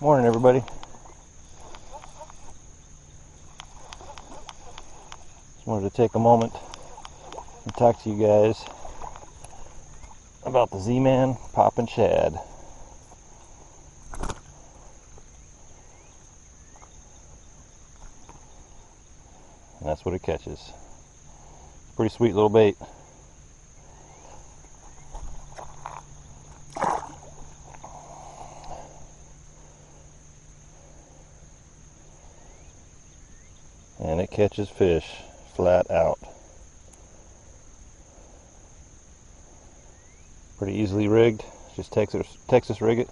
Morning, everybody. Just wanted to take a moment and talk to you guys about the Z-Man Poppin Shad. And that's what it catches. Pretty sweet little bait. And it catches fish flat out. Pretty easily rigged. Just Texas rig it.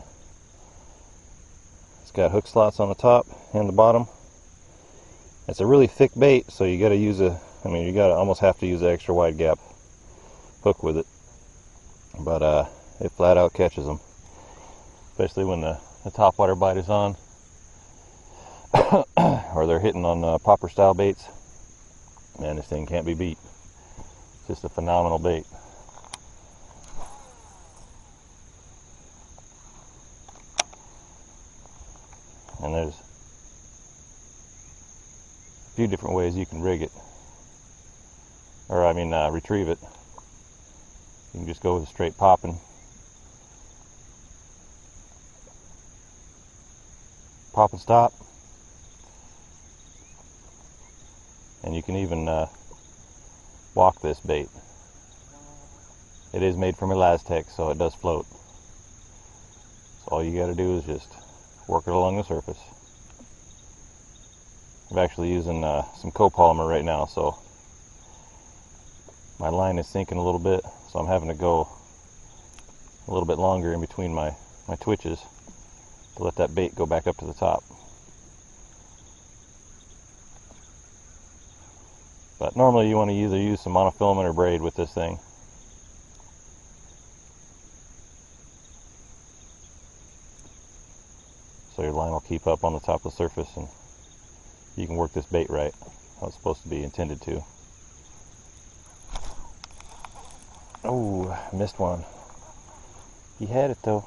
It's got hook slots on the top and the bottom. It's a really thick bait, so you gotta use you gotta almost have to use an extra wide gap hook with it. But it flat out catches them. Especially when the top water bite is on. Or they're hitting on popper style baits. Man, this thing can't be beat. It's just a phenomenal bait. And there's a few different ways you can rig it. Or retrieve it. You can just go with a straight popping. Pop and stop. And you can even walk this bait. It is made from Elastec, so it does float. So all you got to do is just work it along the surface. I'm actually using some copolymer right now, so my line is sinking a little bit, so I'm having to go a little bit longer in between my twitches to let that bait go back up to the top. But normally you want to either use some monofilament or braid with this thing. So your line will keep up on the top of the surface and you can work this bait right how it's supposed to be intended to. Oh, I missed one. He had it though.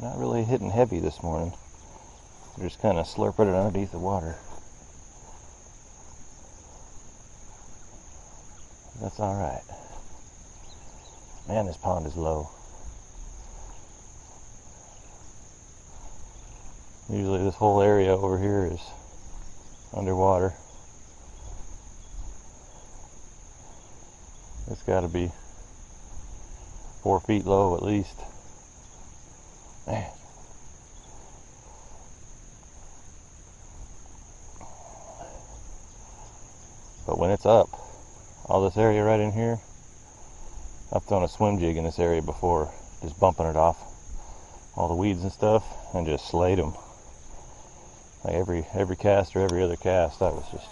Not really hitting heavy this morning. They're just kind of slurping it underneath the water. That's alright. Man, this pond is low. Usually this whole area over here is underwater. It's got to be 4 feet low at least. Man. But when it's up, all this area right in here, I've thrown a swim jig in this area before, just bumping it off all the weeds and stuff and just slayed them. Like every cast or every other cast, I was just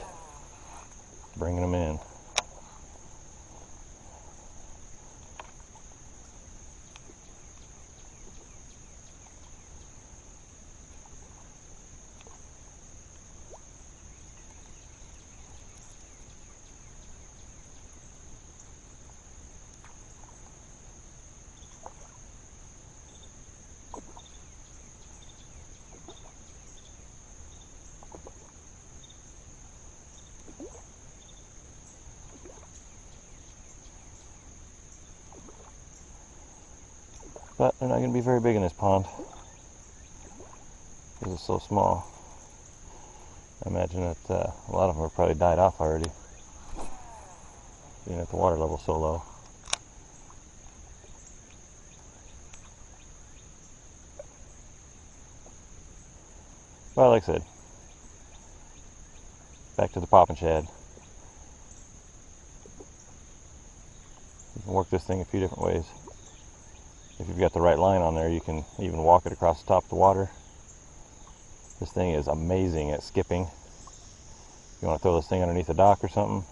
bringing them in. But they're not going to be very big in this pond because it's so small. I imagine that a lot of them have probably died off already, being that the water level's so low. Well, like I said, back to the Poppin Shad. You can work this thing a few different ways. If you've got the right line on there, you can even walk it across the top of the water. This thing is amazing at skipping. You want to throw this thing underneath a dock or something,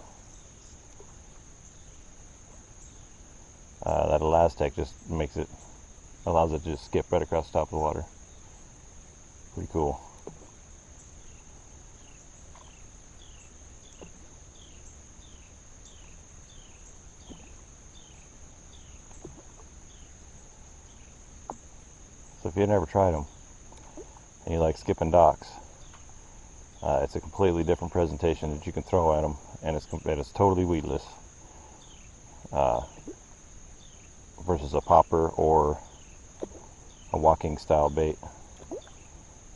that Elastec just makes it Allows it to just skip right across the top of the water. Pretty cool. So if you've never tried them and you like skipping docks, it's a completely different presentation that you can throw at them, and it's totally weedless versus a popper or a walking style bait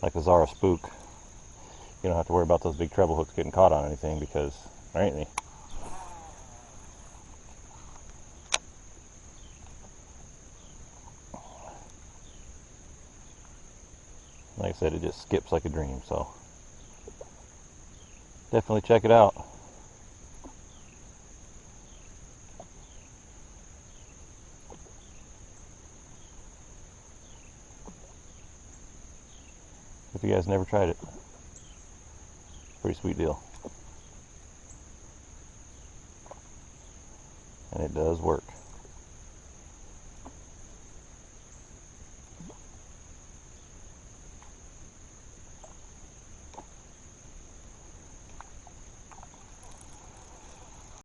like the Zara Spook. You don't have to worry about those big treble hooks getting caught on anything because there ain't any. Like I said, it just skips like a dream, so definitely check it out. If you guys never tried it, pretty sweet deal. And it does work.